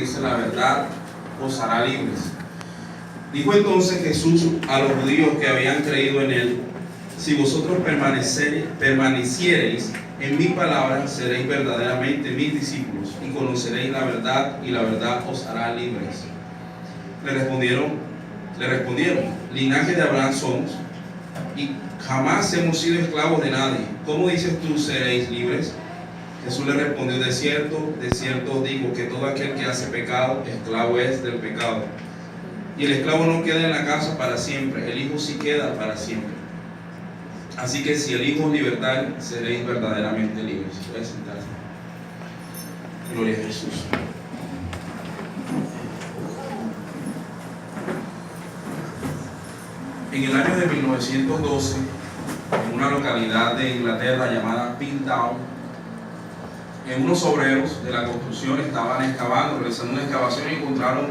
dice: la verdad os hará libres. Dijo entonces Jesús a los judíos que habían creído en él: si vosotros permaneciereis en mi palabra, seréis verdaderamente mis discípulos y conoceréis la verdad, y la verdad os hará libres. Le respondieron: linaje de Abraham somos, y jamás hemos sido esclavos de nadie. ¿Cómo dices tú, seréis libres? Jesús le respondió: de cierto os digo, que todo aquel que hace pecado, esclavo es del pecado. Y el esclavo no queda en la casa para siempre, el Hijo sí queda para siempre. Así que si el Hijo os libertare, seréis verdaderamente libres. Voy a sentarse. Gloria a Jesús. En el año de 1912, en una localidad de Inglaterra llamada Piltdown, unos obreros de la construcción estaban excavando, realizando una excavación, y encontraron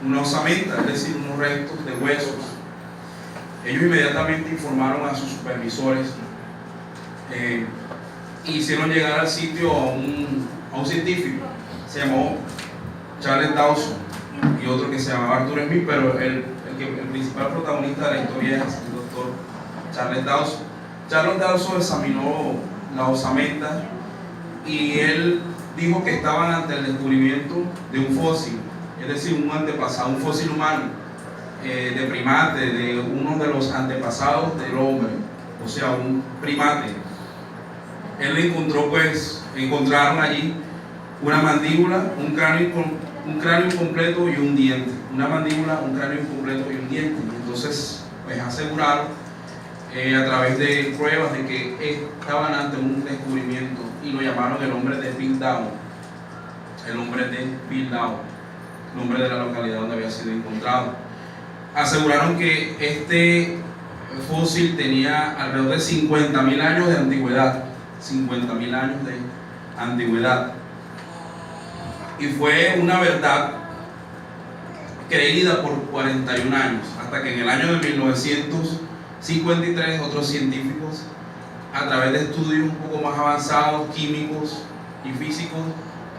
una osamenta, es decir, unos restos de huesos. Ellos inmediatamente informaron a sus supervisores y hicieron llegar al sitio a un científico. Se llamó Charles Dawson, y otro que se llamaba Arthur Smith, pero el principal protagonista de la historia es el doctor Charles Dawson. Charles Dawson examinó la osamenta y él dijo que estaban ante el descubrimiento de un fósil, es decir, un antepasado, un fósil humano, de primate, de uno de los antepasados del hombre, o sea, un primate. Él encontraron allí una mandíbula, un cráneo incompleto y un diente. Una mandíbula, un cráneo incompleto y un diente. Entonces, aseguraron a través de pruebas de que estaban ante un descubrimiento, y lo llamaron el hombre de Piltdown. El hombre de Piltdown, nombre de la localidad donde había sido encontrado. Aseguraron que este fósil tenía alrededor de 50.000 años de antigüedad. 50.000 años de antigüedad. Y fue una verdad creída por 41 años, hasta que en el año de 1953 otros científicos, a través de estudios un poco más avanzados, químicos y físicos,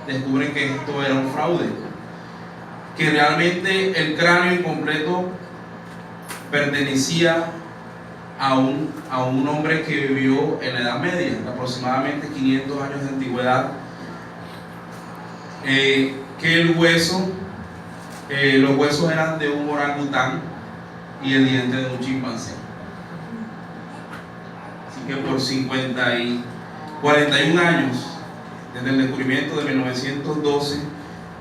descubren que esto era un fraude, que realmente el cráneo incompleto pertenecía a un hombre que vivió en la Edad Media, aproximadamente 500 años de antigüedad, que los huesos eran de un orangután y el diente de un chimpancé. Así que por 41 años, desde el descubrimiento de 1912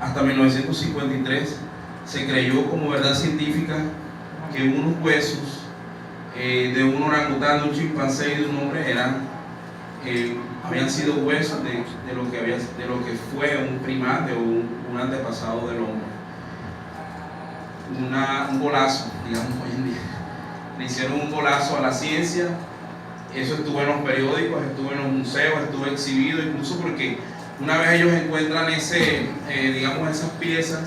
hasta 1953, se creyó como verdad científica que unos huesos de un orangután, de un chimpancé y de un hombre habían sido huesos de lo que fue un primate o un antepasado del hombre. Un golazo, digamos, hoy en día. Le hicieron un golazo a la ciencia. Eso estuvo en los periódicos, estuvo en los museos, estuvo exhibido, incluso porque una vez ellos encuentran esas piezas,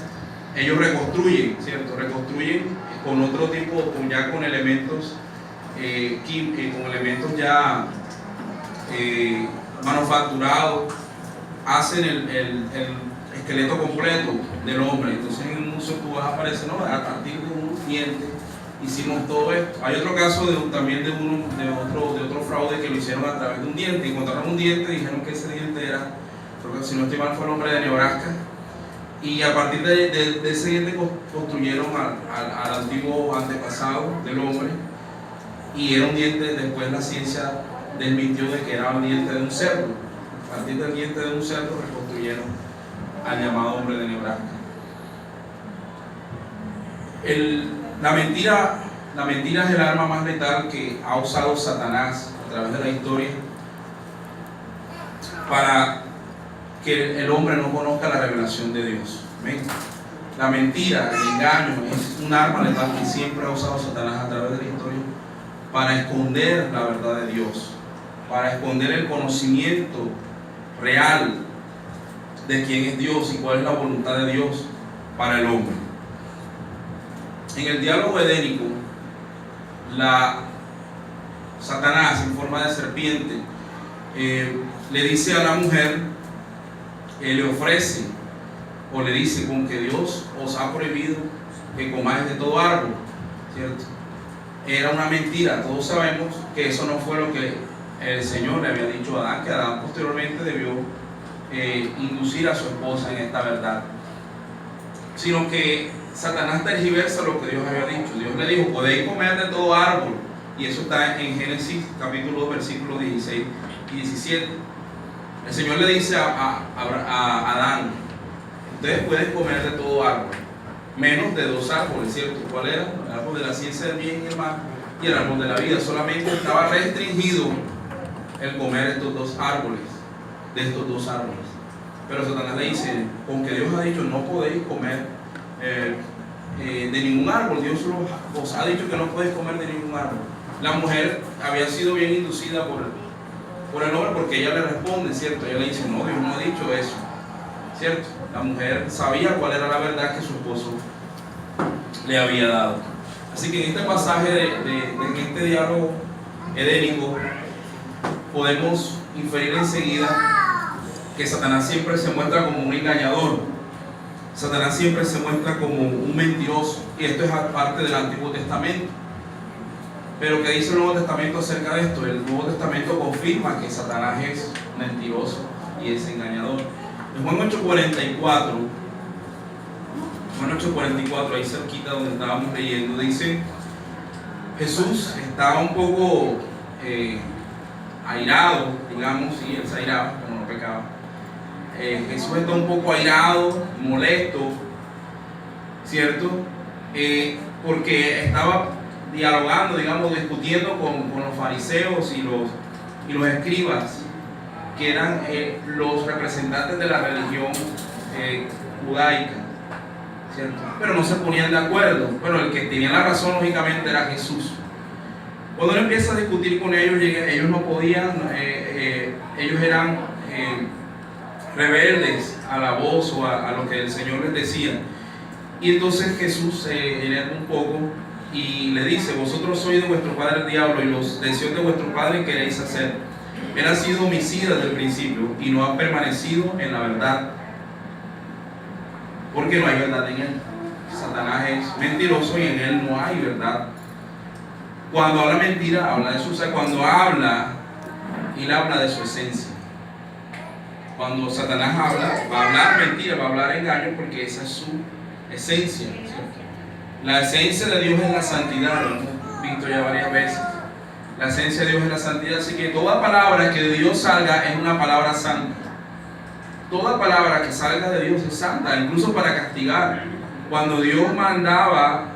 ellos reconstruyen, ¿cierto? Reconstruyen con otro tipo, ya con elementos con elementos ya manufacturados, hacen el esqueleto completo del hombre. Entonces en el museo tú vas a aparecer, ¿no? A partir de un diente hicimos todo esto. Hay otro caso también de otro fraude que lo hicieron a través de un diente. Encontraron un diente, dijeron que ese diente era, creo que si no estoy mal fue el hombre de Nebraska, y a partir de ese diente construyeron al antiguo antepasado del hombre, y era un diente. Después la ciencia desmintió de que era un diente de un cerdo. A partir del diente de un cerdo reconstruyeron al llamado hombre de Nebraska. La mentira es el arma más letal que ha usado Satanás a través de la historia para que el hombre no conozca la revelación de Dios. ¿Ven? La mentira, el engaño, es un arma letal que siempre ha usado Satanás a través de la historia para esconder la verdad de Dios, para esconder el conocimiento real de quién es Dios y cuál es la voluntad de Dios para el hombre. En el diálogo edénico, Satanás en forma de serpiente le dice a la mujer, le ofrece o le dice: con que Dios os ha prohibido que comáis de todo árbol, ¿cierto? Era una mentira. Todos sabemos que eso no fue lo que el Señor le había dicho a Adán, que Adán posteriormente debió inducir a su esposa en esta verdad, sino que Satanás tergiversa lo que Dios había dicho. Dios le dijo: podéis comer de todo árbol, y eso está en Génesis capítulo 2 versículos 16 y 17. El Señor le dice a Adán: ustedes pueden comer de todo árbol, menos de dos árboles, ¿cierto? ¿Cuál era? El árbol de la ciencia del bien y el mal, y el árbol de la vida. Solamente estaba restringido el comer de estos dos árboles. Pero Satanás le dice: con que Dios ha dicho no podéis comer de ningún árbol. Dios os ha dicho que no podéis comer de ningún árbol. La mujer había sido bien inducida por el hombre, porque ella le responde, ¿cierto? Ella le dice: no, Dios no ha dicho eso, ¿cierto? La mujer sabía cuál era la verdad que su esposo le había dado. Así que en este pasaje en este diálogo edénico podemos inferir enseguida que Satanás siempre se muestra como un engañador. Satanás siempre se muestra como un mentiroso, y esto es parte del Antiguo Testamento. Pero ¿qué dice el Nuevo Testamento acerca de esto? El Nuevo Testamento confirma que Satanás es mentiroso y es engañador. En Juan 8:44, ahí cerquita donde estábamos leyendo, dice: Jesús estaba un poco airado, digamos, y él se airaba, pero no pecaba. Jesús está un poco airado, molesto, ¿cierto? Porque estaba dialogando, digamos, discutiendo con los fariseos y los escribas, que eran los representantes de la religión judaica, ¿cierto? Pero no se ponían de acuerdo. Pero el que tenía la razón, lógicamente, era Jesús. Cuando él empieza a discutir con ellos, ellos no podían, ellos eran rebeldes a la voz o a lo que el Señor les decía. Y entonces Jesús se enerva un poco y le dice: vosotros sois de vuestro padre el diablo, y los deseos de vuestro padre queréis hacer. Él ha sido homicida desde el principio y no ha permanecido en la verdad, porque no hay verdad en él. Satanás es mentiroso y en él no hay verdad. Cuando habla mentira, habla de su ser. Cuando habla, él habla de su esencia. Cuando Satanás habla, va a hablar mentira, va a hablar engaño, porque esa es su esencia, ¿cierto? La esencia de Dios es la santidad, lo hemos visto ya varias veces. La esencia de Dios es la santidad, así que toda palabra que de Dios salga es una palabra santa. Toda palabra que salga de Dios es santa, incluso para castigar. Cuando Dios mandaba,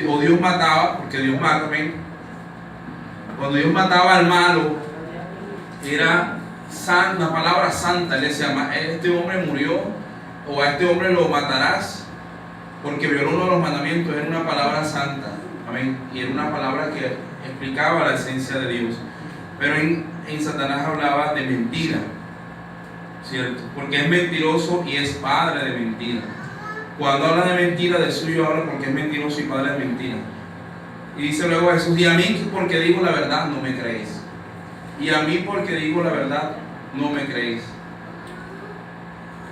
o Dios mataba, porque Dios mata, ¿ven? Cuando Dios mataba al malo, era santa, una palabra santa. Él decía: este hombre murió, o a este hombre lo matarás, porque violó uno de los mandamientos. Era una palabra santa, amén, y era una palabra que explicaba la esencia de Dios. Pero en Satanás hablaba de mentira, ¿cierto? Porque es mentiroso y es padre de mentira. Cuando habla de mentira, de suyo habla, porque es mentiroso y padre de mentira. Y dice luego Jesús: y a mí, porque digo la verdad, no me creéis. Y a mí, porque digo la verdad, no me creéis.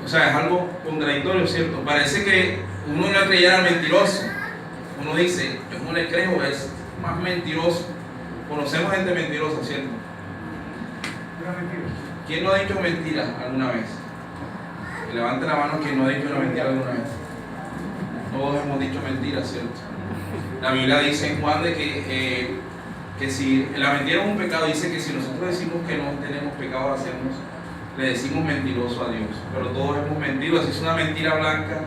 O sea, es algo contradictorio, ¿cierto? Parece que uno no creyera al mentiroso. Uno dice: yo no le creo, es más mentiroso. Conocemos gente mentirosa, ¿cierto? ¿Quién no ha dicho mentira alguna vez? Que levante la mano quien no ha dicho una mentira alguna vez. Todos hemos dicho mentiras, ¿cierto? La Biblia dice en Juan de que si la mentira es un pecado, dice que si nosotros decimos que no tenemos pecado, le decimos mentiroso a Dios. Pero todos hemos mentido. Así es una mentira blanca,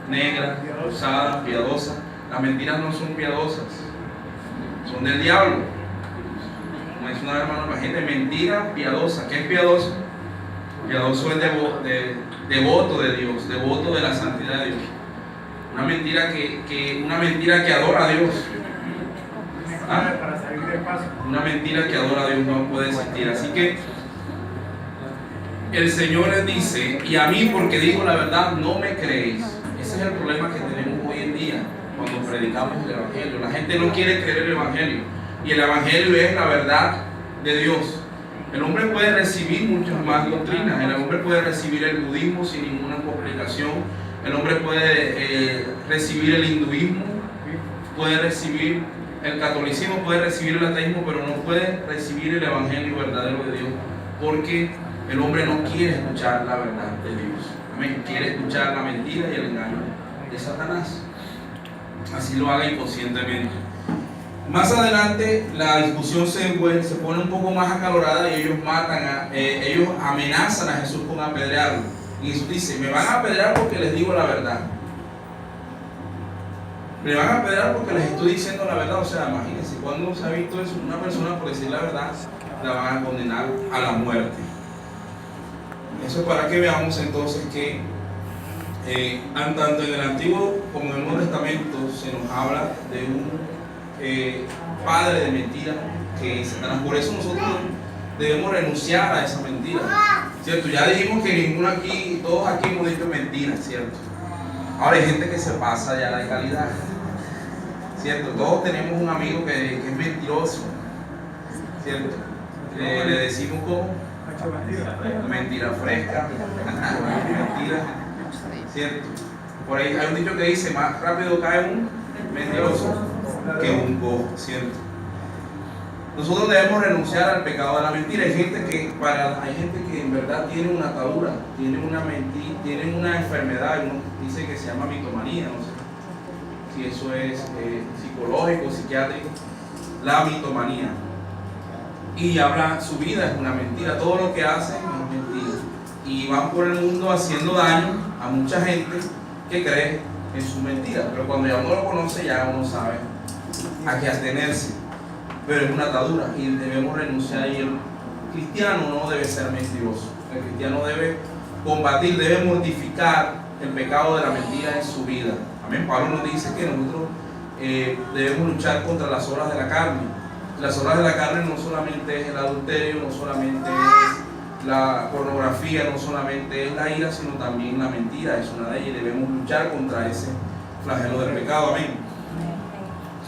negra, usada, piadosa. Las mentiras no son piadosas, son del diablo. Como dice una hermana, la gente, mentira piadosa. ¿Qué es piadoso? Piadoso es devoto de Dios, devoto de la santidad de Dios. Una mentira que adora a Dios. ¿Ah? Una mentira que adora a Dios no puede existir. Así que el Señor les dice: y a mí, porque digo la verdad, no me creéis. Ese es el problema que tenemos hoy en día cuando predicamos el Evangelio. La gente no quiere creer el Evangelio, y el Evangelio es la verdad de Dios. El hombre puede recibir muchas más doctrinas. El hombre puede recibir el budismo sin ninguna una complicación. El hombre puede recibir el hinduismo, puede recibir el catolicismo, puede recibir el ateísmo, pero no puede recibir el evangelio verdadero de Dios, porque el hombre no quiere escuchar la verdad de Dios. Amén. Quiere escuchar la mentira y el engaño de Satanás. Así lo haga inconscientemente. Más adelante la discusión se pone un poco más acalorada y ellos amenazan a Jesús con apedrearlo. Y Jesús dice: me van a apedrear porque les digo la verdad. Me van a apedrear porque les estoy diciendo la verdad. O sea, imagínense, cuando se ha visto eso, una persona por decir la verdad la van a condenar a la muerte. Eso es para que veamos entonces que tanto en el Antiguo como en el Nuevo Testamento se nos habla de un padre de mentira, que es Satanás. Por eso nosotros debemos renunciar a esa mentira, ¿cierto? Ya dijimos que ninguno aquí, todos aquí hemos dicho mentiras, ¿cierto? Ahora hay gente que se pasa ya de calidad, ¿cierto? Todos tenemos un amigo que es mentiroso, ¿cierto? Le decimos como mentira fresca, mentira, ¿cierto? Por ahí hay un dicho que dice: más rápido cae un mentiroso que un cojo, ¿cierto? Nosotros debemos renunciar al pecado de la mentira. Hay gente que en verdad tiene una atadura, tienen una enfermedad, uno dice que se llama mitomanía, no sé si eso es psicológico, psiquiátrico, la mitomanía. Y su vida es una mentira, todo lo que hacen es mentira. Y van por el mundo haciendo daño a mucha gente que cree en su mentira, pero cuando ya uno lo conoce, ya uno sabe a qué atenerse. Pero es una atadura y debemos renunciar. Y el cristiano no debe ser mentiroso. El cristiano debe combatir, debe mortificar el pecado de la mentira en su vida. Amén. Pablo nos dice que nosotros debemos luchar contra las obras de la carne. Las obras de la carne no solamente es el adulterio, no solamente es la pornografía, no solamente es la ira, sino también la mentira. Es una de ellas y debemos luchar contra ese flagelo del pecado. Amén.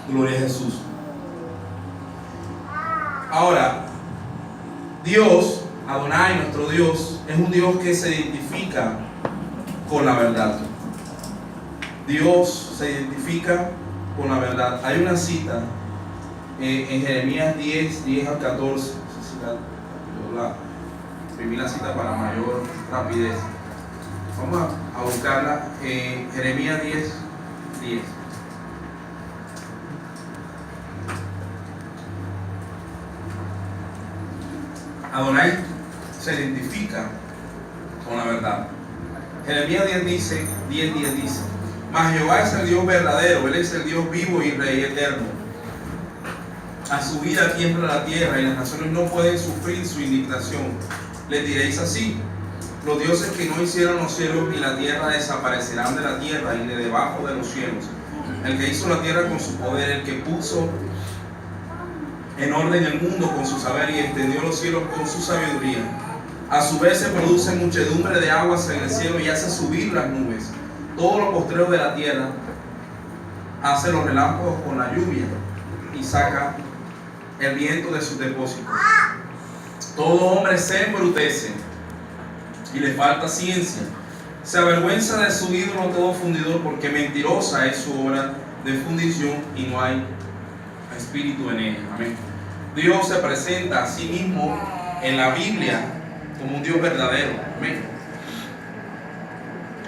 Gloria a Jesús. Ahora, Dios, Adonai, nuestro Dios, es un Dios que se identifica con la verdad. Dios se identifica con la verdad. Hay una cita en Jeremías 10 al 14. No sé si yo imprimí la cita para mayor rapidez. Vamos a buscarla. Jeremías 10. Adonai se identifica con la verdad. Jeremías 10 dice: mas Jehová es el Dios verdadero, Él es el Dios vivo y Rey eterno. A su vida tiembla la tierra y las naciones no pueden sufrir su indignación. Les diréis así: los dioses que no hicieron los cielos y la tierra desaparecerán de la tierra y de debajo de los cielos. El que hizo la tierra con su poder, el que puso en orden el mundo con su saber y extendió los cielos con su sabiduría. A su vez se produce muchedumbre de aguas en el cielo y hace subir las nubes. Todo lo postrero de la tierra hace los relámpagos con la lluvia y saca el viento de sus depósitos. Todo hombre se embrutece y le falta ciencia. Se avergüenza de su ídolo todo fundidor, porque mentirosa es su obra de fundición y no hay espíritu en ella. Amén. Dios se presenta a sí mismo en la Biblia como un Dios verdadero. Amén.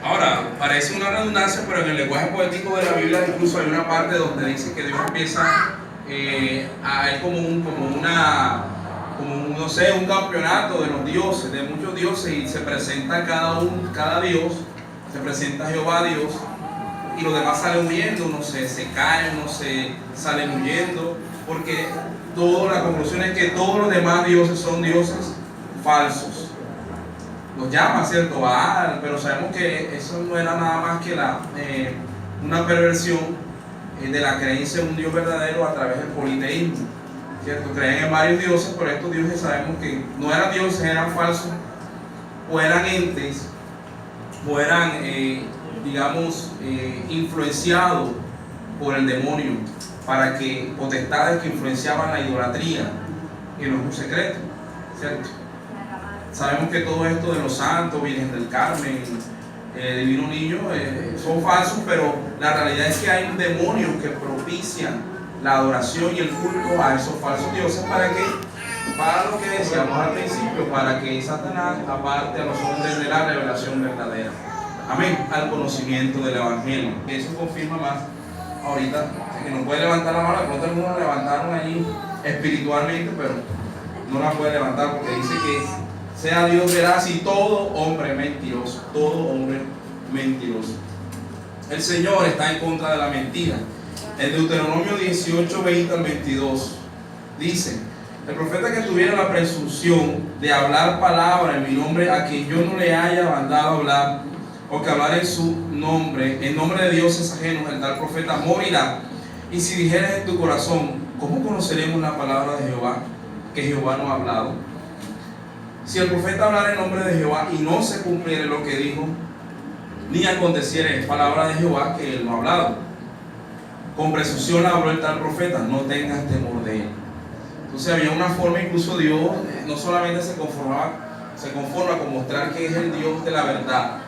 Ahora, parece una redundancia, pero en el lenguaje poético de la Biblia incluso hay una parte donde dice que Dios empieza hay como un campeonato de los dioses, de muchos dioses, y se presenta cada dios, se presenta Jehová Dios, y los demás salen huyendo, unos se caen, unos se salen huyendo, porque la conclusión es que todos los demás dioses son dioses falsos. Los llama, ¿cierto?, Baal, pero sabemos que eso no era nada más que una perversión de la creencia en un Dios verdadero a través del politeísmo, ¿cierto? Creen en varios dioses, pero estos dioses sabemos que no eran dioses, eran falsos, o eran entes, o eran, influenciados por el demonio, para que potestades que influenciaban la idolatría, que no es un secreto, ¿cierto? Sabemos que todo esto de los santos, Virgen del Carmen, divino niño, son falsos, pero la realidad es que hay demonios que propician la adoración y el culto a esos falsos dioses. ¿Para qué? Para lo que decíamos al principio, para que Satanás aparte a los hombres de la revelación verdadera. Amén, al conocimiento del Evangelio. Eso confirma más ahorita, que no puede levantar la mano. De pronto algunos levantaron allí espiritualmente, pero no la puede levantar porque dice que sea Dios veraz y todo hombre mentiroso, todo hombre mentiroso. El Señor está en contra de la mentira. En Deuteronomio 18, 20 al 22 dice: el profeta que tuviera la presunción de hablar palabra en mi nombre, a quien yo no le haya mandado hablar, o que hablar en su nombre, en nombre de dioses ajenos, el tal profeta morirá. Y si dijeres en tu corazón: ¿cómo conoceremos la palabra de Jehová, que Jehová no ha hablado? Si el profeta hablara en nombre de Jehová y no se cumpliere lo que dijo, ni aconteciere palabra de Jehová que él no ha hablado, con presunción habló el tal profeta, no tengas temor de él. Entonces había una forma, incluso Dios no solamente se conforma con mostrar que es el Dios de la verdad,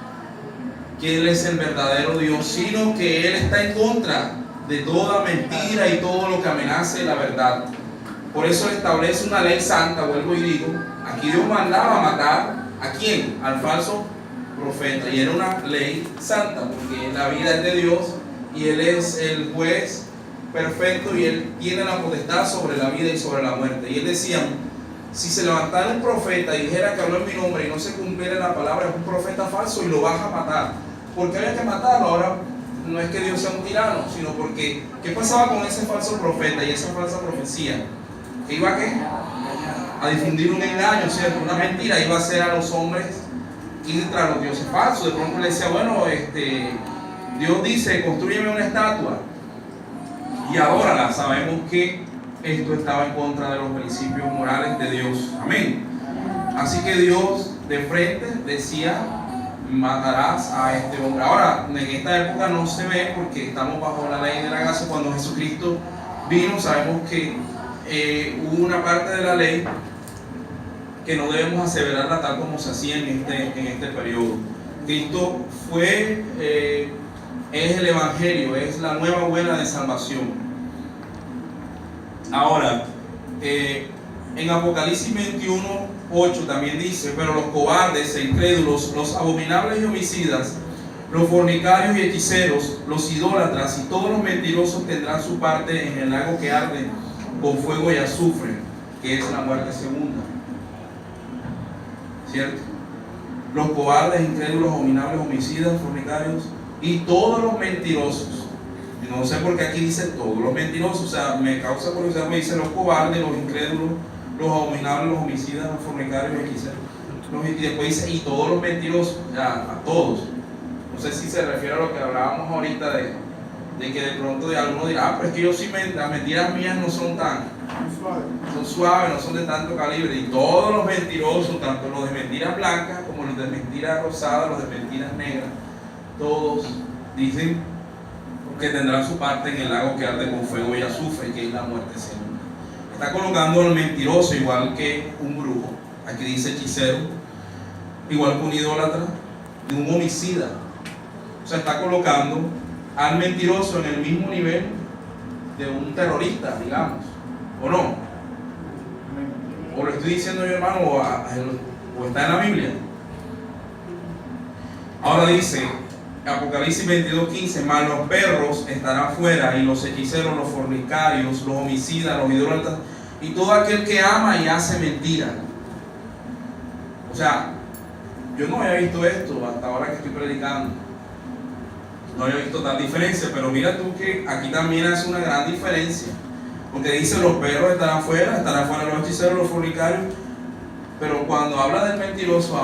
que Él es el verdadero Dios, sino que Él está en contra de toda mentira y todo lo que amenace la verdad. Por eso establece una ley santa. Vuelvo y digo, aquí Dios mandaba matar ¿a quién? Al falso profeta, y era una ley santa, porque la vida es de Dios y Él es el juez perfecto y Él tiene la potestad sobre la vida y sobre la muerte. Y Él decía: si se levantara un profeta y dijera que habló en mi nombre y no se cumpliera la palabra, es un profeta falso y lo vas a matar. ¿Por qué había que matarlo? Ahora no es que Dios sea un tirano, sino porque ¿qué pasaba con ese falso profeta y esa falsa profecía? ¿Que iba a qué? A difundir un engaño, ¿cierto? Una mentira. Iba a hacer a los hombres ir tras los dioses falsos. De pronto le decía: bueno, Dios dice, construyeme una estatua y adórala. Sabemos que esto estaba en contra de los principios morales de Dios. Amén. Así que Dios de frente decía: matarás a este hombre. Ahora, en esta época no se ve porque estamos bajo la ley de la gracia. Cuando Jesucristo vino, sabemos que hubo una parte de la ley que no debemos aseverarla tal como se hacía en este periodo. Cristo fue, es el Evangelio, es la nueva buena de salvación. Ahora, en Apocalipsis 21, 8 también dice: pero los cobardes e incrédulos, los abominables y homicidas, los fornicarios y hechiceros, los idólatras y todos los mentirosos tendrán su parte en el lago que arde con fuego y azufre, que es la muerte segunda. ¿Cierto? Los cobardes, incrédulos, abominables, homicidas, fornicarios y todos los mentirosos. Y no sé por qué aquí dice todos los mentirosos. O sea, me causa curiosidad, me dice los cobardes, los incrédulos, los abominables, los homicidas, los fornicarios, los hechiceros. Y después dice: y todos los mentirosos, a todos. No sé si se refiere a lo que hablábamos ahorita de que de pronto alguno dirá: pero es que yo sí, las mentiras mías no son son suaves, no son de tanto calibre. Y todos los mentirosos, tanto los de mentiras blancas como los de mentiras rosadas, los de mentiras negras, todos dicen que tendrán su parte en el lago que arde con fuego y azufre, que es la muerte segunda. Está colocando al mentiroso igual que un brujo, aquí dice hechicero, igual que un idólatra y un homicida. O sea, está colocando al mentiroso en el mismo nivel de un terrorista, digamos, ¿o no? ¿O lo estoy diciendo yo, hermano, o está en la Biblia? Ahora dice Apocalipsis 22:15: mas los perros estarán fuera, y los hechiceros, los fornicarios, los homicidas, los idólatras y todo aquel que ama y hace mentira. O sea, yo no había visto esto hasta ahora que estoy predicando. No había visto tal diferencia, pero mira tú que aquí también hace una gran diferencia. Porque dice: los perros estarán fuera los hechiceros, los fornicarios. Pero cuando habla del mentiroso,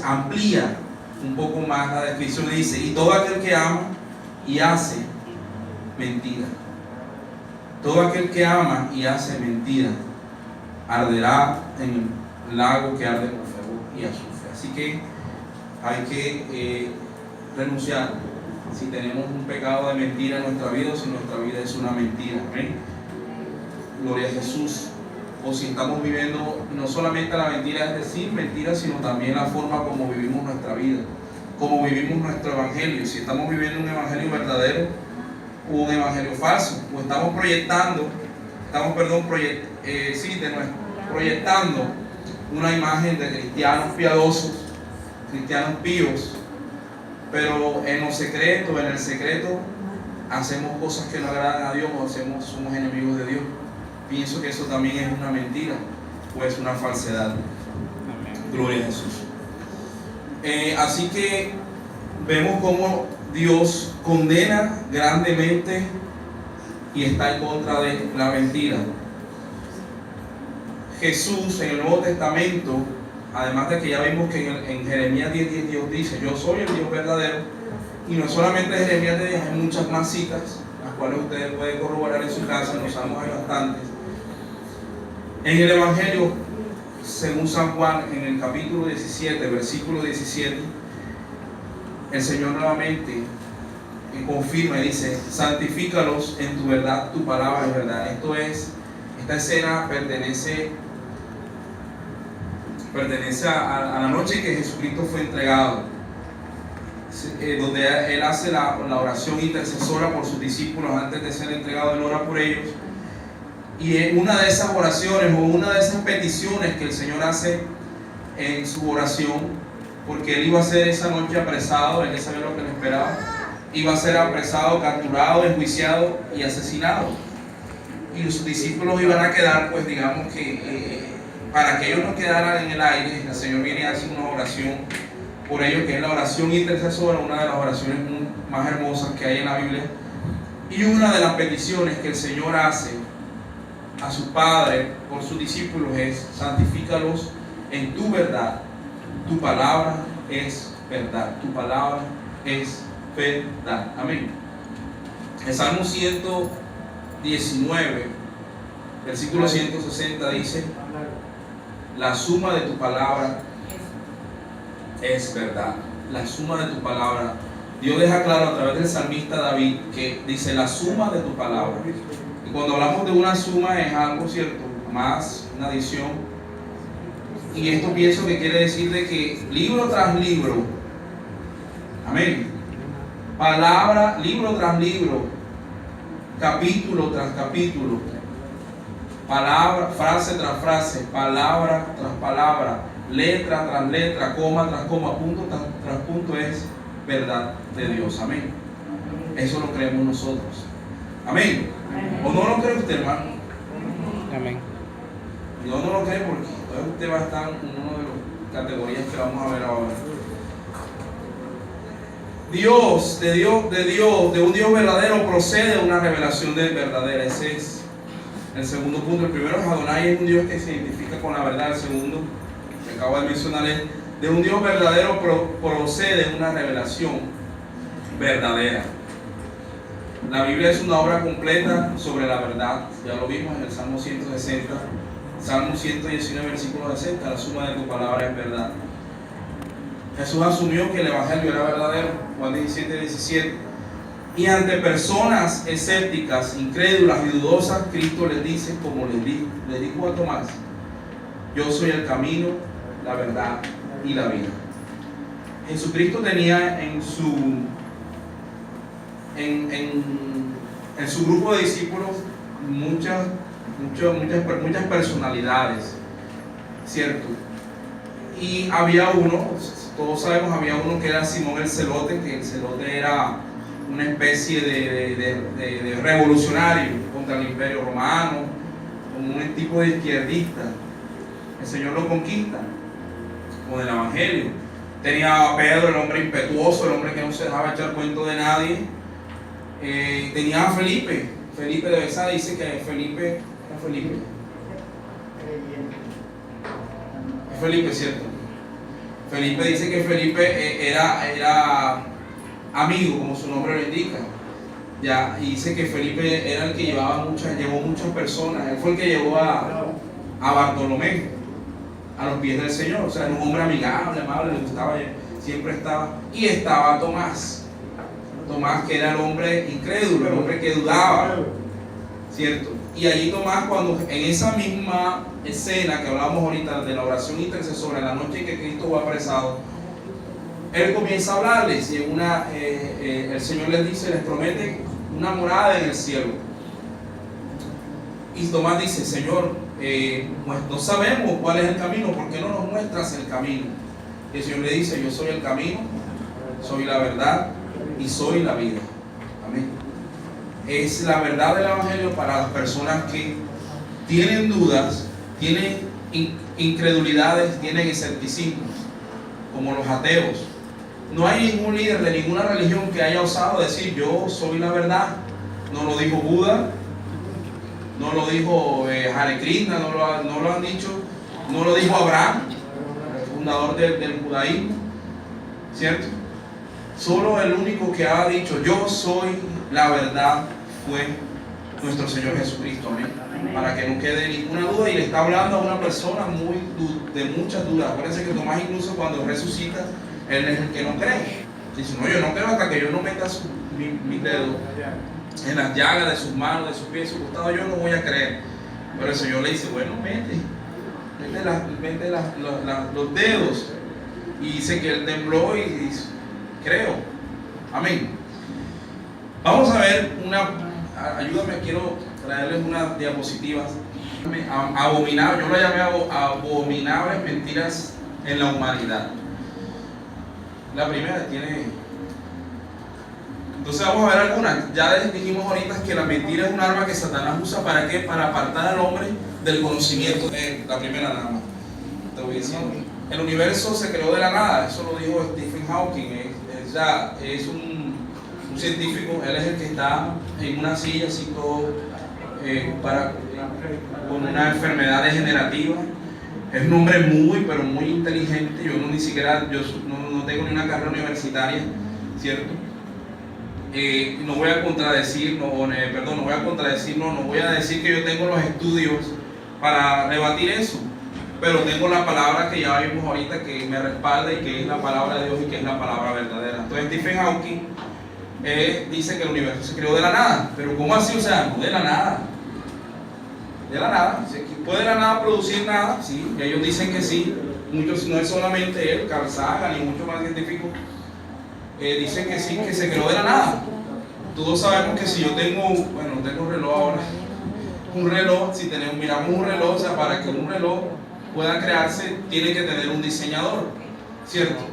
amplía un poco más la descripción. Dice: y todo aquel que ama y hace mentira. Todo aquel que ama y hace mentira arderá en el lago que arde con fuego y azufre. Así que hay que renunciar si tenemos un pecado de mentira en nuestra vida, o si nuestra vida es una mentira. Amén. Gloria a Jesús. O si estamos viviendo no solamente la mentira, es decir, mentira, sino también la forma como vivimos nuestra vida, cómo vivimos nuestro evangelio, si estamos viviendo un evangelio verdadero o un evangelio falso, o estamos proyectando una imagen de cristianos piadosos, cristianos píos, pero en el secreto hacemos cosas que no agradan a Dios o somos enemigos de Dios. Pienso que eso también es una mentira o es una falsedad. Amén. Gloria a Jesús. Así que vemos cómo Dios condena grandemente y está en contra de la mentira. Jesús en el Nuevo Testamento, además de que ya vimos que en Jeremías 10:10 Dios dice: yo soy el Dios verdadero, y no solamente Jeremías 10, hay muchas más citas, las cuales ustedes pueden corroborar en su casa, en los salmos hay bastantes. En el Evangelio, según San Juan, en el capítulo 17, versículo 17, el Señor nuevamente confirma y dice: santifícalos en tu verdad, tu palabra es verdad. Esta escena pertenece a la noche en que Jesucristo fue entregado, donde Él hace la oración intercesora por sus discípulos antes de ser entregado. Él ora por ellos, y en una de esas oraciones o una de esas peticiones que el Señor hace en su oración, porque Él iba a ser esa noche apresado, Él sabía lo que le esperaba, iba a ser apresado, capturado, enjuiciado y asesinado, y sus discípulos iban a quedar, pues digamos que para que ellos no quedaran en el aire, el Señor viene y hace una oración por ellos, que es la oración intercesora, una de las oraciones más hermosas que hay en la Biblia. Y una de las peticiones que el Señor hace a su Padre por sus discípulos es: santifícalos en tu verdad, tu palabra es verdad, tu palabra es verdad. Amén. El Salmo 119, versículo 160 dice: la suma de tu palabra es verdad. La suma de tu palabra. Dios deja claro a través del salmista David que dice: la suma de tu palabra. Y cuando hablamos de una suma es algo, cierto, más una adición. Y esto pienso que quiere decir de que libro tras libro, amén, palabra, libro tras libro, capítulo tras capítulo, palabra, frase tras frase, palabra tras palabra, letra tras letra, coma tras coma, punto tras punto es verdad de Dios. Amén. Eso lo creemos nosotros. Amén. ¿O no lo cree usted, hermano? Amén. Yo no lo creo porque usted va a estar en una de las categorías que vamos a ver ahora. De un Dios verdadero procede una revelación verdadera. Ese es el segundo punto. El primero es Adonai, es un Dios que se identifica con la verdad. El segundo, que acabo de mencionar, es de un Dios verdadero procede una revelación verdadera. La Biblia es una obra completa sobre la verdad. Ya lo vimos en el Salmo 160, Salmo 119, versículo 60. La suma de tu palabra es verdad. Jesús asumió que el Evangelio era verdadero, Juan 17, 17. Y ante personas escépticas, incrédulas y dudosas, Cristo les dice, como les dijo a Tomás: yo soy el camino, la verdad y la vida. Jesucristo tenía en su grupo de discípulos muchas personalidades, ¿cierto? Y había uno, todos sabemos, había uno que era Simón el Celote, que el Celote era una especie de revolucionario contra el Imperio Romano, como un tipo de izquierdista. El Señor lo conquista con el Evangelio. Tenía a Pedro, el hombre impetuoso, el hombre que no se dejaba echar cuento de nadie. Tenía a Felipe de Bethsaida. Dice que Felipe, ¿cierto? Felipe dice que Felipe era amigo, como su nombre lo indica. Ya, y dice que Felipe era el que llevó muchas personas. Él fue el que llevó a Bartolomé a los pies del Señor. O sea, era un hombre amigable, amable, le gustaba, siempre estaba. Y estaba Tomás, que era el hombre incrédulo, el hombre que dudaba, ¿cierto? Y allí Tomás, cuando en esa misma escena que hablamos ahorita de la oración intercesora, en la noche en que Cristo fue apresado, Él comienza a hablarles y el Señor les dice, les promete una morada en el cielo. Y Tomás dice, Señor, pues no sabemos cuál es el camino, ¿por qué no nos muestras el camino? Y el Señor le dice, yo soy el camino, soy la verdad y soy la vida. Amén. Es la verdad del Evangelio para las personas que tienen dudas, tienen incredulidades, tienen escepticismo, como los ateos. No hay ningún líder de ninguna religión que haya osado decir yo soy la verdad. No lo dijo Buda, no lo dijo Hare Krishna, no lo han dicho, no lo dijo Abraham, el fundador del judaísmo, ¿cierto? Solo el único que ha dicho yo soy la verdad fue nuestro Señor Jesucristo, amén. Para que no quede ninguna duda, y le está hablando a una persona de muchas dudas. Acuérdense que Tomás, incluso cuando resucita, él es el que no cree. Dice, no, yo no creo hasta que yo no meta mis dedos en las llagas de sus manos, de sus pies, de su costado, yo no voy a creer. Pero el Señor le dice, bueno, mete los dedos. Y dice que él tembló y dice, creo. Amén. Vamos a ver ayúdame, quiero traerles unas diapositivas. Abominable, yo lo llamé abominables mentiras en la humanidad. La primera tiene. Entonces vamos a ver algunas. Ya dijimos ahorita que la mentira es un arma que Satanás usa. ¿Para qué? Para apartar al hombre del conocimiento. La primera nada más. Te voy diciendo. El universo se creó de la nada. Eso lo dijo Stephen Hawking. Es un científico. Él es el que está en una silla así todo con una enfermedad degenerativa. Es un hombre pero muy inteligente. Yo no tengo ni una carrera universitaria, ¿cierto? No voy a contradecir, no voy a decir que yo tengo los estudios para rebatir eso, pero tengo la palabra que ya vimos ahorita que me respalda y que es la palabra de Dios y que es la palabra verdadera. Entonces Stephen Hawking dice que el universo se creó de la nada, pero ¿cómo así? O sea, no de la nada. De la nada, ¿puede de la nada producir nada? Sí, y ellos dicen que sí. Muchos, no es solamente él, Carl Sagan y muchos más científicos dicen que sí, que se creó de la nada. Todos sabemos que si yo tengo un reloj ahora, miramos un reloj, o sea, para que un reloj pueda crearse, tiene que tener un diseñador, ¿cierto?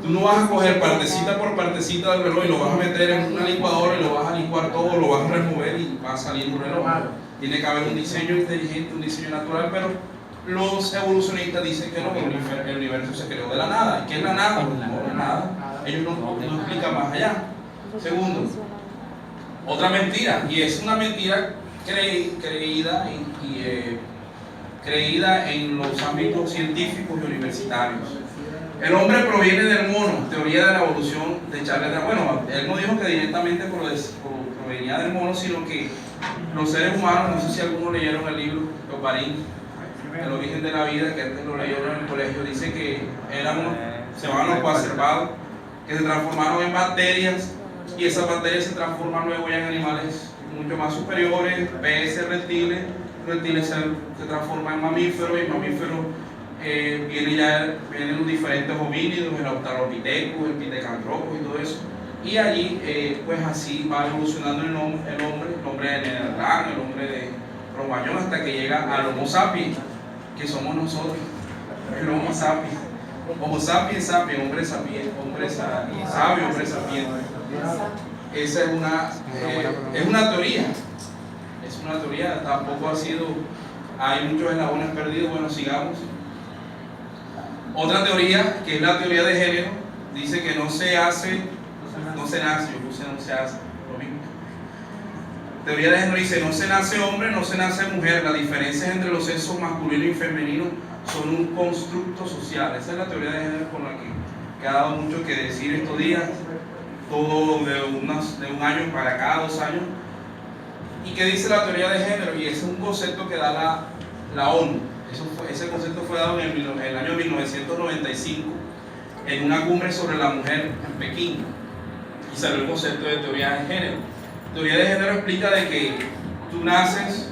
Tú no vas a coger partecita por partecita del reloj y lo vas a meter en una licuadora y lo vas a licuar todo, lo vas a remover y va a salir un reloj. Tiene que haber un diseño inteligente, un diseño natural, pero los evolucionistas dicen que no, que el universo se creó de la nada. ¿Qué es la nada? No, la nada. Ellos no explican más allá. Segundo, otra mentira, y es una mentira creída en los ámbitos científicos y universitarios. El hombre proviene del mono, teoría de la evolución de Charles Darwin. Bueno, él no dijo que directamente provenía del mono, sino que los seres humanos, no sé si algunos leyeron el libro de Oparín, El origen de la vida, que antes lo leyeron en el colegio, dice que se llaman los coacervados, que se transformaron en bacterias, y esas bacterias se transforman luego ya en animales mucho más superiores, peces, reptiles se transforman en mamíferos, y mamíferos vienen los diferentes homínidos, el australopithecus, el pithecanthropus y todo eso. Y allí, pues así va evolucionando el hombre de Neandertal, el hombre de Cromañón, hasta que llega al Homo sapiens, que somos nosotros, el Homo sapiens. Homo sapiens sapiens, hombre sapiens, hombre sabio, hombre sapiens. Esa es una teoría. Es una teoría, tampoco ha sido. Hay muchos eslabones perdidos. Bueno, sigamos. Otra teoría, que es la teoría de género, dice que no se nace, lo mismo. Teoría de género dice, no se nace hombre, no se nace mujer, las diferencias entre los sexos masculino y femenino son un constructo social. Esa es la teoría de género con la que ha dado mucho que decir estos días, todo de un año para acá, 2 años. ¿Y qué dice la teoría de género? Y ese es un concepto que da la ONU. Ese concepto fue dado en el año 1995 en una cumbre sobre la mujer en Pekín, y salió el concepto de teoría de género. Teoría de género explica de que tú naces,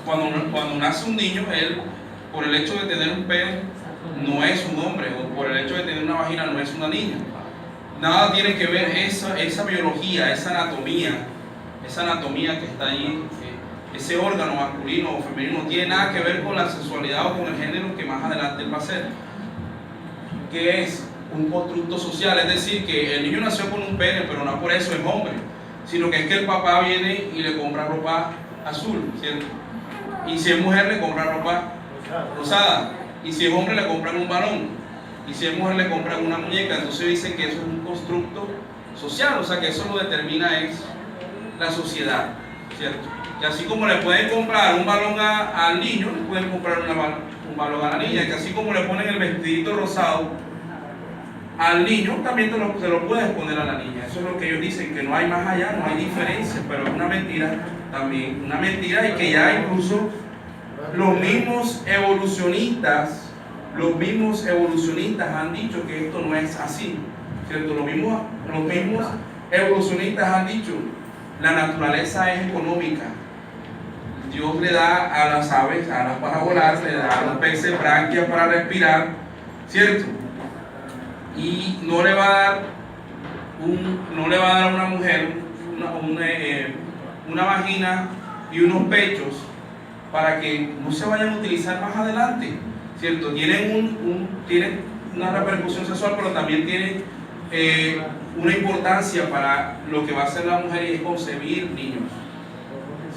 cuando nace un niño, él, por el hecho de tener un pene, no es un hombre, o por el hecho de tener una vagina no es una niña. Nada tiene que ver esa biología, esa anatomía que está ahí, ese órgano masculino o femenino, no tiene nada que ver con la sexualidad o con el género que más adelante él va a ser. Que es un constructo social, es decir, que el niño nació con un pene, pero no por eso es hombre, sino que es que el papá viene y le compra ropa azul, ¿cierto? Y si es mujer le compra ropa rosada, y si es hombre le compran un balón, y si es mujer le compran una muñeca. Entonces dicen que eso es un constructo social, o sea que eso lo determina es la sociedad, ¿cierto? Y así como le pueden comprar un balón al niño, le pueden comprar un balón a la niña, que así como le ponen el vestidito rosado al niño, también se lo puedes poner a la niña. Eso es lo que ellos dicen, que no hay más allá, no hay diferencia, pero es una mentira también, una mentira, y que ya incluso los mismos evolucionistas han dicho que esto no es así, ¿cierto? Los mismos evolucionistas han dicho, la naturaleza es económica. Dios le da a las aves, alas para volar, le da a los peces branquias para respirar, ¿cierto? Y no le va a dar a una mujer una vagina y unos pechos para que no se vayan a utilizar más adelante, ¿cierto? Tienen una repercusión sexual, pero también tienen una importancia para lo que va a hacer la mujer, y es concebir niños,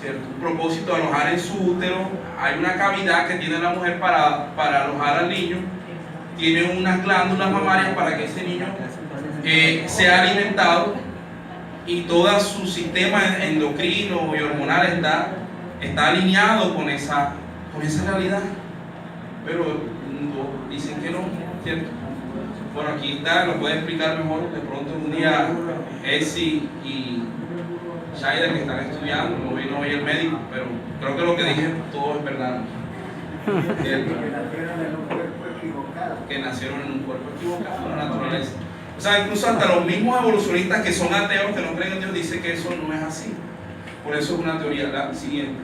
¿cierto? Un propósito de alojar en su útero. Hay una cavidad que tiene la mujer para alojar al niño, tiene unas glándulas mamarias para que ese niño sea alimentado, y todo su sistema endocrino y hormonal está alineado con esa realidad, pero dicen que no, ¿cierto? Bueno, aquí está, lo puede explicar mejor de pronto un día Essie y Shaida, que están estudiando. No vino hoy el médico, pero creo que lo que dije todo es verdad, ¿cierto? Que nacieron en un cuerpo equivocado, la naturaleza. O sea, incluso hasta los mismos evolucionistas que son ateos, que no creen en Dios, dicen que eso no es así. Por eso es una teoría. La siguiente.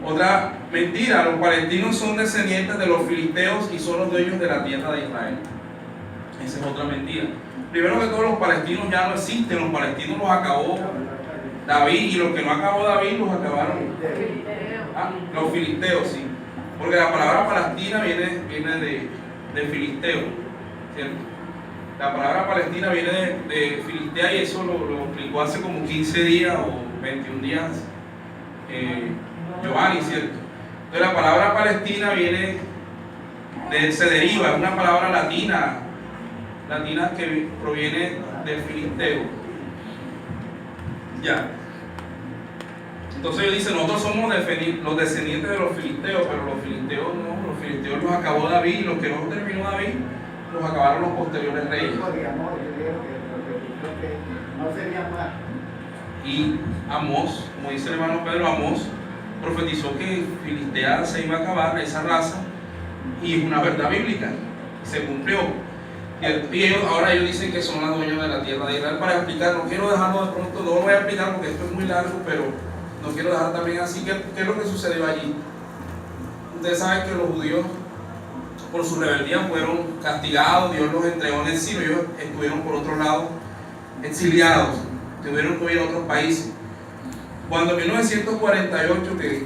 Otra mentira: los palestinos son descendientes de los filisteos y son los dueños de la tierra de Israel. Esa es otra mentira. Primero que todo, los palestinos ya no existen. Los palestinos los acabó David, y los que no acabó David los acabaron los filisteos, sí. Porque la palabra Palestina viene de filisteo, ¿cierto? La palabra Palestina viene de Filistea, y eso lo explicó hace como 15 días o 21 días Giovanni, ¿cierto? Entonces la palabra Palestina se deriva, es una palabra latina que proviene del filisteo. Ya. Entonces ellos dicen, nosotros somos los descendientes de los filisteos, pero los filisteos no, los filisteos los acabó David, y los que no terminó David los acabaron los posteriores reyes. Y Amós, como dice el hermano Pedro, Amós profetizó que Filistea se iba a acabar, esa raza, y es una verdad bíblica, se cumplió. Y ahora ellos dicen que son los dueños de la tierra de Israel. Para explicar, no quiero dejarlo de pronto, no lo voy a explicar porque esto es muy largo, pero no quiero dejar también así. ¿Qué es lo que sucedió allí? Ustedes saben que los judíos, por su rebeldía, fueron castigados, Dios los entregó en el exilio. Ellos estuvieron por otro lado exiliados, tuvieron que ir a otros países. Cuando en 1948, que se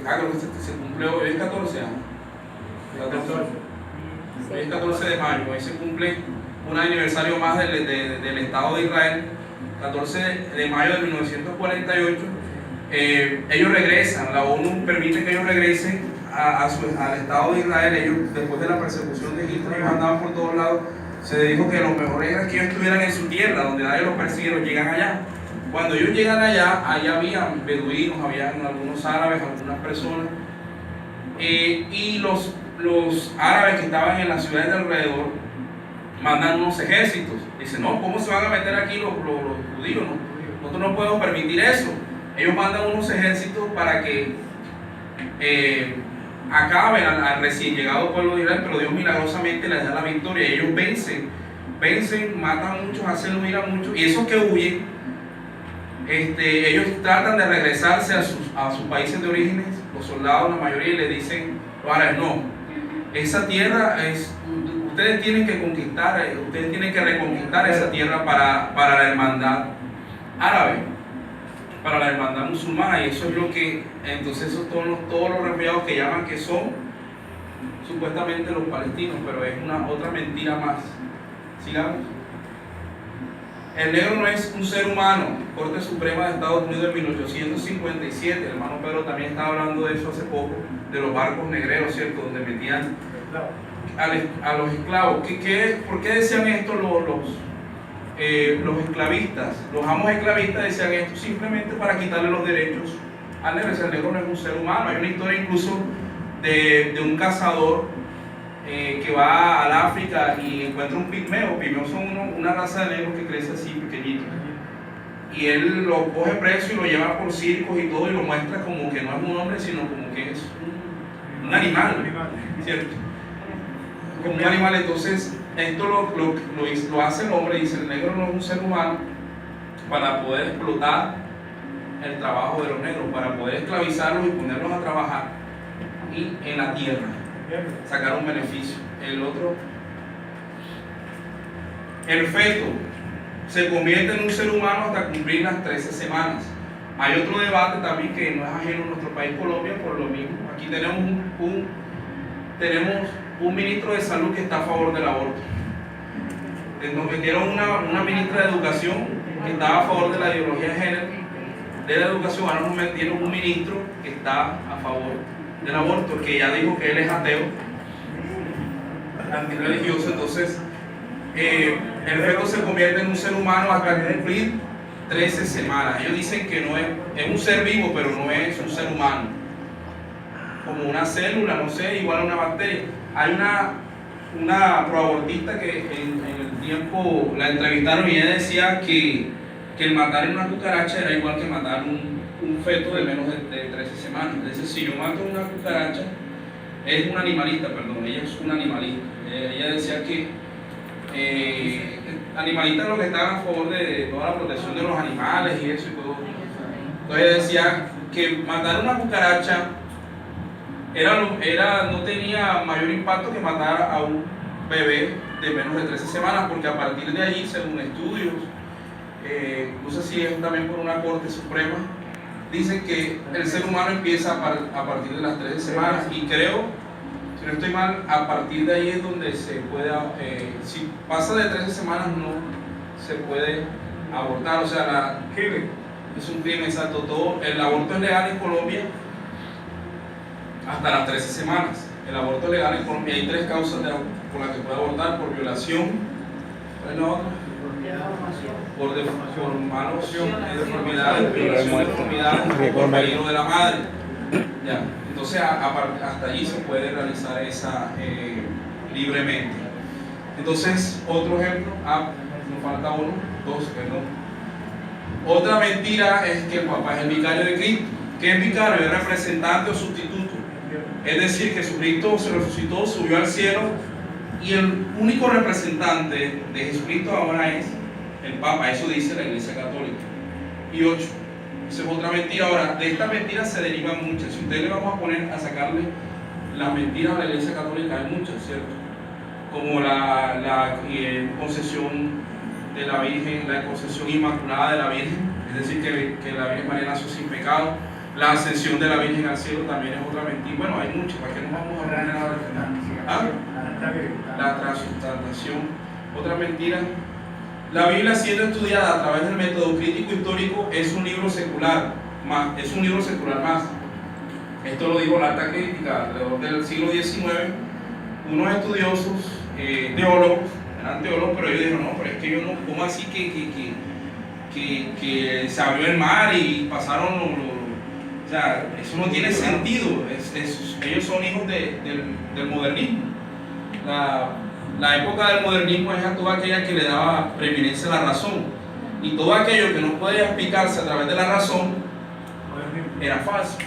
cumplió, hoy es 14 años, hoy es 14 de mayo, hoy se cumple un aniversario más del Estado de Israel. 14 de mayo de 1948, ellos regresan, la ONU permite que ellos regresen al Estado de Israel. Ellos, después de la persecución de Hitler, ellos andaban por todos lados. Se dijo que lo mejor era que ellos estuvieran en su tierra, donde nadie los persiguieron. Llegan allá. Cuando ellos llegan allá habían beduinos, habían algunos árabes, algunas personas, y los árabes que estaban en las ciudades de alrededor mandan unos ejércitos. Dicen, no, ¿cómo se van a meter aquí los judíos? No, nosotros no podemos permitir eso. Ellos mandan unos ejércitos para que acaben al recién llegado pueblo de Israel, pero Dios milagrosamente les da la victoria. Ellos vencen, matan a muchos, hacen huir a muchos, y esos que huyen, ellos tratan de regresarse a sus países de orígenes. Los soldados, la mayoría, le dicen, los árabes, no, esa tierra es ustedes tienen que conquistar, ustedes tienen que reconquistar esa tierra para la hermandad árabe, para la hermandad musulmana, y eso es lo que, entonces esos todos los refugiados que llaman que son supuestamente los palestinos, pero es otra mentira más. Sigamos. El negro no es un ser humano. Corte Suprema de Estados Unidos en 1857, el hermano Pedro también estaba hablando de eso hace poco, de los barcos negreros, ¿cierto? Donde metían a los esclavos. ¿Por qué decían esto los esclavistas? Los amos esclavistas decían esto simplemente para quitarle los derechos al negro. El negro no es un ser humano. Hay una historia incluso de un cazador que va al África y encuentra un pigmeo. Pigmeos son una raza de negros que crece así pequeñito, y él lo coge preso y lo lleva por circos y todo, y lo muestra como que no es un hombre, sino como que es un animal, ¿cierto? Como un animal. Entonces esto lo hace el hombre. Dice: el negro no es un ser humano, para poder explotar el trabajo de los negros, para poder esclavizarlos y ponerlos a trabajar y en la tierra sacar un beneficio. El feto se convierte en un ser humano hasta cumplir las 13 semanas. Hay otro debate también que no es ajeno a nuestro país, Colombia, por lo mismo. Aquí tenemos un ministro de salud que está a favor del aborto. Nos metieron una ministra de educación que estaba a favor de la ideología de género de la educación. Ahora nos metieron un ministro que está a favor del aborto, que ya dijo que él es ateo, antirreligioso. Entonces el feto se convierte en un ser humano hasta cumplir 13 semanas. Ellos dicen que no es un ser vivo, pero no es un ser humano, como una célula, no sé, igual a una bacteria. Hay una proabortista que en el tiempo la entrevistaron, y ella decía que el matar en una cucaracha era igual que matar un feto de menos de 13 semanas. Es decir, si yo mato una cucaracha, es un animalista, perdón, ella es una animalista. Ella decía que animalistas los que estaban a favor de toda la protección de los animales y eso y todo. Entonces ella decía que matar una cucaracha no tenía mayor impacto que matar a un bebé de menos de 13 semanas, porque a partir de allí, según estudios, no sé si es también por una corte suprema, dicen que el ser humano empieza a partir de las 13 semanas, y creo, si no estoy mal, a partir de ahí es donde se puede, si pasa de 13 semanas no se puede abortar. O sea, es un crimen, exacto. El aborto es legal en Colombia hasta las 13 semanas. El aborto es legal en Colombia. Hay 3 causas por las que puede abortar: por violación, ¿cuál es la otra? Por malos deformidades, violación de deformidades, por peligro de la madre. Ya. Entonces hasta allí se puede realizar esa libremente. Entonces, otro ejemplo, nos falta dos, perdón. Otra mentira es que el papá es el vicario de Cristo. ¿Qué es vicario? Es representante o sustituto. Es decir, que Jesucristo se resucitó, subió al cielo, y el único representante de Jesucristo ahora es el Papa. Eso dice la Iglesia Católica. Y 8. Esa es otra mentira. Ahora, de estas mentiras se derivan muchas. Si ustedes le vamos a poner a sacarle las mentiras a la Iglesia Católica, hay muchas, ¿cierto? Como la concesión de la Virgen, la concesión inmaculada de la Virgen, es decir, que la Virgen María nació sin pecado. La ascensión de la Virgen al cielo también es otra mentira. Bueno, hay muchas. ¿Para qué nos vamos a poner a defender? La transubstanciación, otra mentira. La Biblia, siendo estudiada a través del método crítico histórico, es un libro secular más. Esto lo dijo la Alta Crítica alrededor del siglo XIX. Unos estudiosos, teólogos, eran teólogos, pero ellos dijeron: no, pero es que yo no, ¿cómo así que se abrió el mar y pasaron o sea, eso no tiene sentido. Ellos son hijos del modernismo. La época del modernismo es a toda aquella que le daba preeminencia a la razón, y todo aquello que no podía explicarse a través de la razón era falso,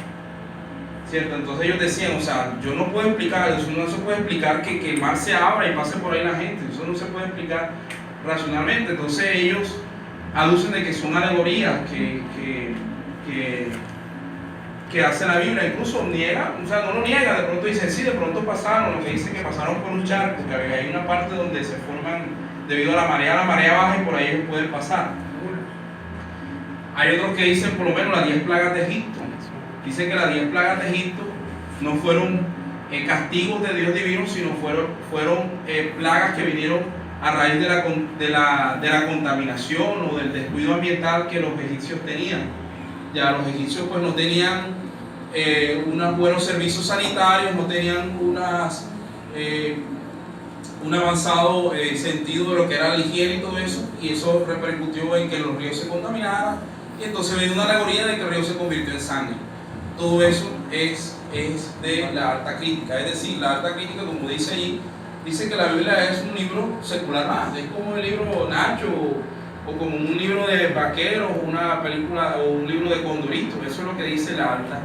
¿cierto? Entonces ellos decían: o sea, yo no puedo explicar eso, no se puede explicar que el mar se abra y pase por ahí la gente, eso no se puede explicar racionalmente. Entonces ellos aducen de que son alegorías, que que hace la Biblia. Incluso niega, o sea, no lo niega, de pronto dice, sí, de pronto pasaron, lo que dice que pasaron por un charco, que hay una parte donde se forman, debido a la marea baja y por ahí ellos pueden pasar. Hay otros que dicen por lo menos las 10 plagas de Egipto. Dicen que las 10 plagas de Egipto no fueron castigos de Dios divino, sino fueron plagas que vinieron a raíz de la contaminación o del descuido ambiental que los egipcios tenían. Ya los egipcios pues no tenían unos buenos servicios sanitarios, no tenían un avanzado sentido de lo que era la higiene y todo eso, y eso repercutió en que los ríos se contaminaran, y entonces viene una alegoría de que el río se convirtió en sangre. Todo eso es de la alta crítica, es decir, la alta crítica, como dice allí, dice que la Biblia es un libro secular más, es como el libro Nacho o como un libro de vaqueros, una película o un libro de Condorito. Eso es lo que dice la alta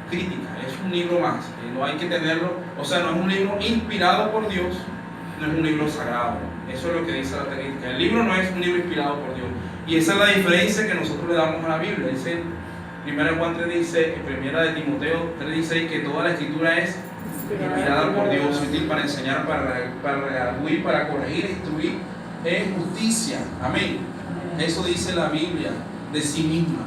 crítica, es un libro más, no hay que tenerlo, o sea, no es un libro inspirado por Dios, no es un libro sagrado. Eso es lo que dice la alta crítica. El libro no es un libro inspirado por Dios, y esa es la diferencia que nosotros le damos a la Biblia. Dice 1 Juan 3 dice, 1 de Timoteo 3:16, que toda la escritura es inspirada por Dios, útil para enseñar, para redarguir, para corregir, instruir en justicia. Amén. Eso dice la Biblia de sí misma.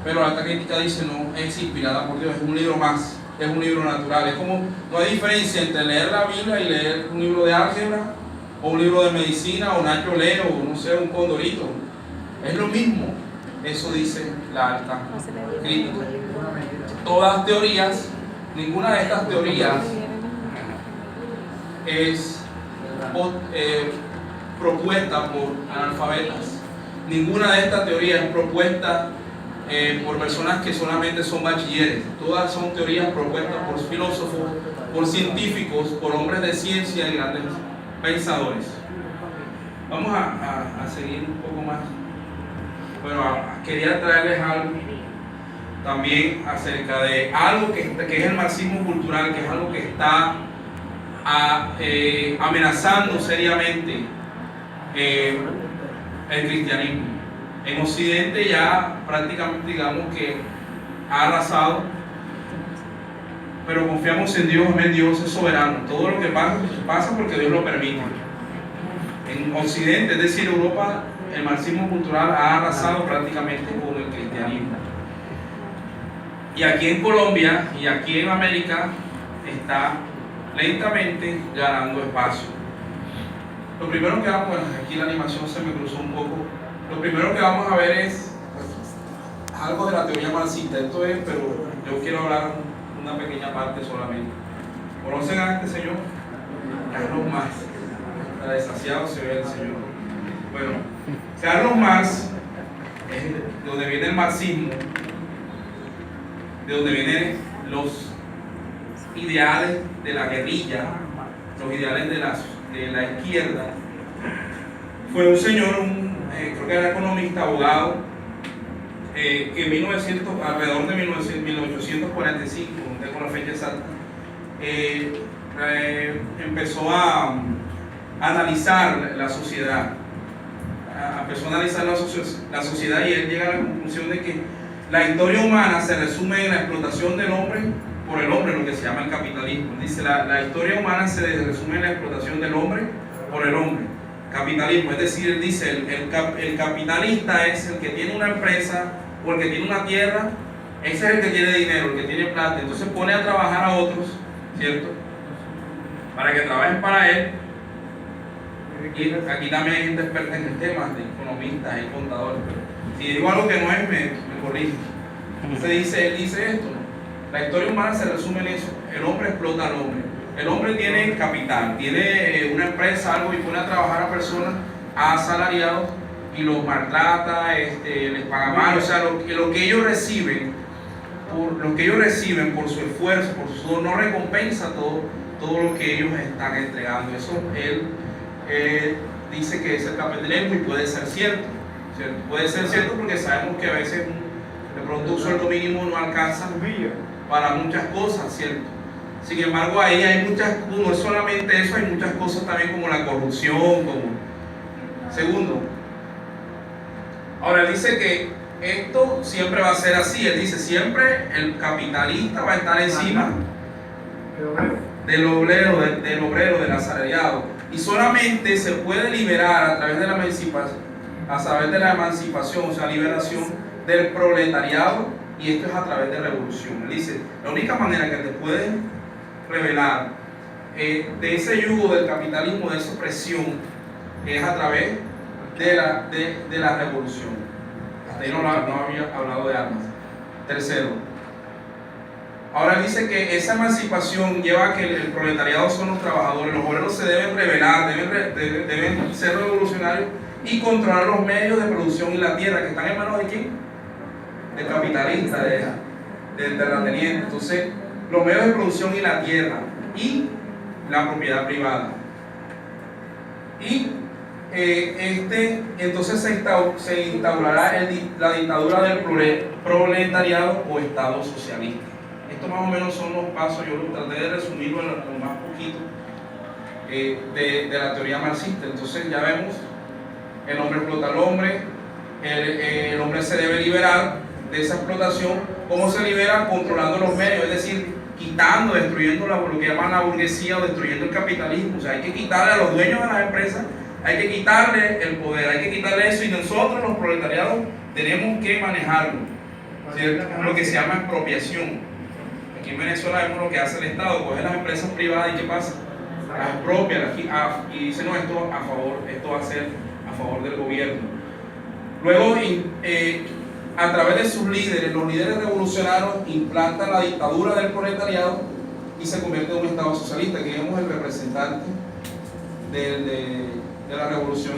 Pero la alta crítica dice no, es inspirada por Dios, es un libro más, es un libro natural. Es como, no hay diferencia entre leer la Biblia y leer un libro de álgebra o un libro de medicina o Nacho Leo o no sé, un Condorito. Es lo mismo. Eso dice la alta crítica. Todas teorías, ninguna de estas teorías es propuesta por analfabetas. Ninguna de estas teorías es propuesta por personas que solamente son bachilleres. Todas son teorías propuestas por filósofos, por científicos, por hombres de ciencia y grandes pensadores. Vamos a seguir un poco más. Bueno, quería traerles algo también acerca de algo que es el marxismo cultural, que es algo que está amenazando seriamente el cristianismo. En Occidente ya prácticamente digamos que ha arrasado, pero confiamos en Dios, amén. Dios es soberano. Todo lo que pasa porque Dios lo permite. En Occidente, es decir, Europa, el marxismo cultural ha arrasado prácticamente con el cristianismo. Y aquí en Colombia y aquí en América está lentamente ganando espacio. Lo primero que vamos, bueno, aquí la animación se me cruzó un poco. Lo primero que vamos a ver es algo de la teoría marxista. Esto es, pero yo quiero hablar una pequeña parte solamente. ¿Conocen a este señor? Carlos Marx. Para desasiado se ve el señor. Bueno, Carlos Marx es de donde viene el marxismo, de donde vienen los ideales de la guerrilla, los ideales de la izquierda. Fue un señor, creo que era economista, abogado, que alrededor de 1845, no tengo la fecha exacta, empezó a analizar la sociedad. Empezó a analizar la sociedad, y él llega a la conclusión de que la historia humana se resume en la explotación del hombre por el hombre, lo que se llama el capitalismo. Dice, la historia humana se resume en la explotación del hombre por el hombre. Capitalismo, es decir, él dice, el capitalista es el que tiene una empresa o el que tiene una tierra, ese es el que tiene dinero, el que tiene plata. Entonces pone a trabajar a otros, ¿cierto? Para que trabajen para él. Y aquí también hay gente experta en el tema, de economistas y contadores. Si digo algo que no es, me corrige. Él dice esto, ¿no? La historia humana se resume en eso. El hombre explota al hombre. El hombre tiene capital, tiene una empresa, algo, y pone a trabajar a personas, a asalariados, y los maltrata, les paga mal. O sea, lo que ellos reciben por su esfuerzo, por su sudor, no recompensa todo lo que ellos están entregando. Eso él dice que es el capitalismo, y puede ser cierto, ¿cierto? Puede ser cierto porque sabemos que a veces de pronto un sueldo mínimo no alcanza para muchas cosas, ¿cierto? Sin embargo, ahí hay muchas, no es solamente eso, hay muchas cosas también como la corrupción, como segundo. Ahora dice que esto siempre va a ser así. Él dice, siempre el capitalista va a estar encima del obrero, del asalariado. Y solamente se puede liberar a través de la emancipación, o sea, liberación del proletariado, y esto es a través de revolución. Él dice, la única manera que te pueden revelar de ese yugo del capitalismo, de esa opresión, es a través de la revolución. Hasta ahí no había hablado de armas. Tercero, ahora dice que esa emancipación lleva a que el proletariado son los trabajadores. Los obreros se deben rebelar, deben ser revolucionarios y controlar los medios de producción y la tierra, que están en manos de ¿quién? Del capitalista, del terrateniente. Entonces, los medios de producción y la tierra y la propiedad privada. Y entonces se instaurará la dictadura del proletariado o Estado socialista. Estos más o menos son los pasos. Yo traté de resumirlo en lo más poquito de la teoría marxista. Entonces ya vemos, el hombre explota al hombre, el hombre se debe liberar de esa explotación. ¿Cómo se libera? Controlando los medios, es decir, quitando, destruyendo lo que llaman la burguesía, o destruyendo el capitalismo. O sea, hay que quitarle a los dueños de las empresas, hay que quitarle el poder, hay que quitarle eso, y nosotros los proletariados tenemos que manejarlo, ¿cierto? Lo que se llama expropiación. Aquí en Venezuela vemos lo que hace el Estado: coge las empresas privadas y ¿qué pasa? Las expropia y dice, no, esto va a ser a favor del gobierno. Luego, a través de sus líderes, los líderes revolucionarios implantan la dictadura del proletariado y se convierte en un Estado socialista. Aquí vemos el representante de la revolución